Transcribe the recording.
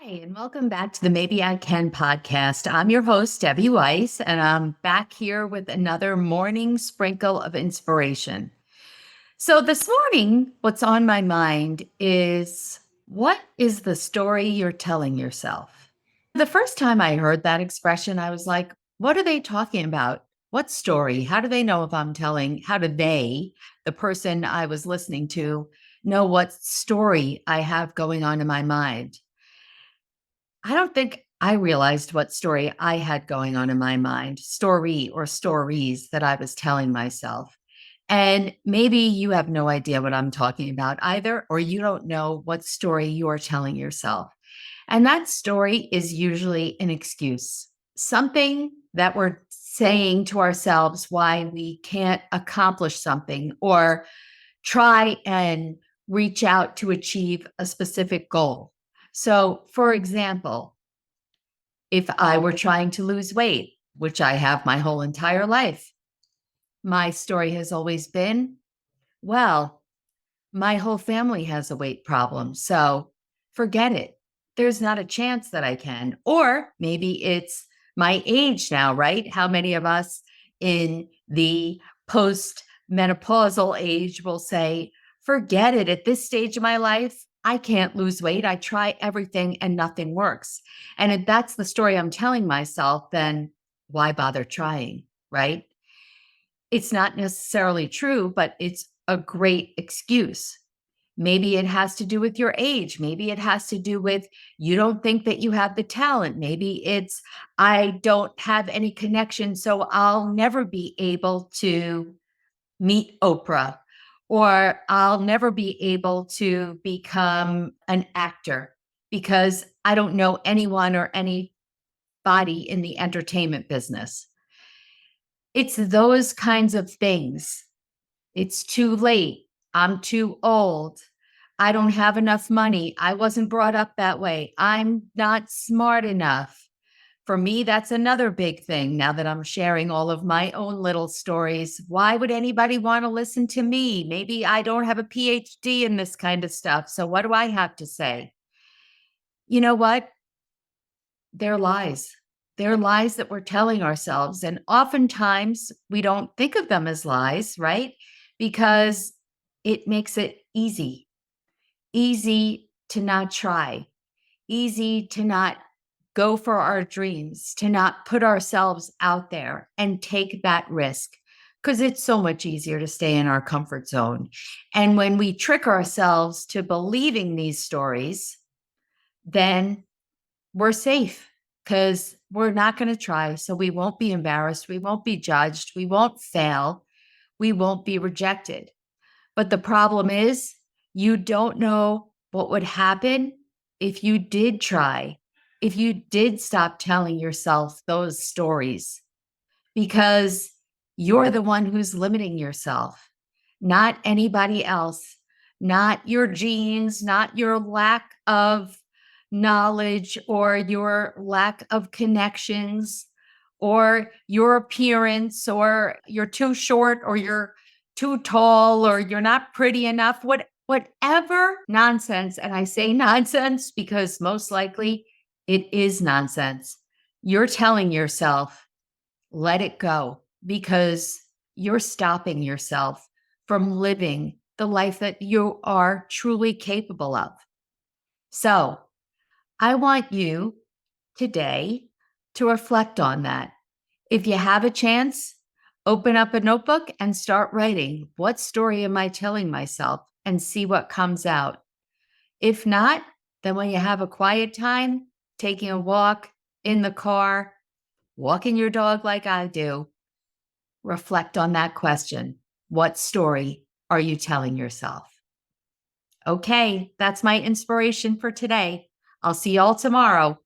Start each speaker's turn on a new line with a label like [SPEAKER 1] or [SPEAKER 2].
[SPEAKER 1] Hi, and welcome back to the Maybe I Can podcast. I'm your host, Debbie Weiss, and I'm back here with another morning sprinkle of inspiration. So, this morning, what's on my mind is what is the story you're telling yourself? The first time I heard that expression, I was like, what are they talking about? What story? How do they know if I'm telling? How do they, the person I was listening to, know what story I have going on in my mind? I don't think I realized what story I had going on in my mind, story or stories that I was telling myself. And maybe you have no idea what I'm talking about either, or you don't know what story you're telling yourself. And that story is usually an excuse, something that we're saying to ourselves why we can't accomplish something or try and reach out to achieve a specific goal. So, for example, if I were trying to lose weight, which I have my whole entire life, my story has always been, well, my whole family has a weight problem. So forget it. There's not a chance that I can. Or maybe it's my age now, right? How many of us in the post menopausal age will say, forget it. At this stage of my life, I can't lose weight. I try everything and nothing works. And if that's the story I'm telling myself, then why bother trying, right? It's not necessarily true, but it's a great excuse. Maybe it has to do with your age. Maybe it has to do with you don't think that you have the talent. Maybe it's I don't have any connection, so I'll never be able to meet Oprah, or I'll never be able to become an actor because I don't know anyone or anybody in the entertainment business. It's those kinds of things. It's too late. I'm too old. I don't have enough money. I wasn't brought up that way. I'm not smart enough. For me, that's another big thing now that I'm sharing all of my own little stories. Why would anybody want to listen to me? Maybe I don't have a PhD in this kind of stuff. So what do I have to say? You know what? They're lies. They're lies that we're telling ourselves. And oftentimes we don't think of them as lies, right? Because it makes it easy to not try, easy to not go for our dreams, to not put ourselves out there and take that risk. Because it's so much easier to stay in our comfort zone. And when we trick ourselves to believing these stories, then we're safe because we're not going to try. So we won't be embarrassed. We won't be judged. We won't fail. We won't be rejected. But the problem is, you don't know what would happen if you did try, if you did stop telling yourself those stories, because you're the one who's limiting yourself, not anybody else, not your genes, not your lack of knowledge or your lack of connections or your appearance or you're too short or you're too tall or you're not pretty enough, whatever nonsense. And I say nonsense because most likely it is nonsense. You're telling yourself, let it go because you're stopping yourself from living the life that you are truly capable of. So I want you today to reflect on that. If you have a chance, open up a notebook and start writing. What story am I telling myself? And see what comes out. If not, then when you have a quiet time, taking a walk in the car, walking your dog like I do, reflect on that question. What story are you telling yourself? Okay, that's my inspiration for today. I'll see y'all tomorrow.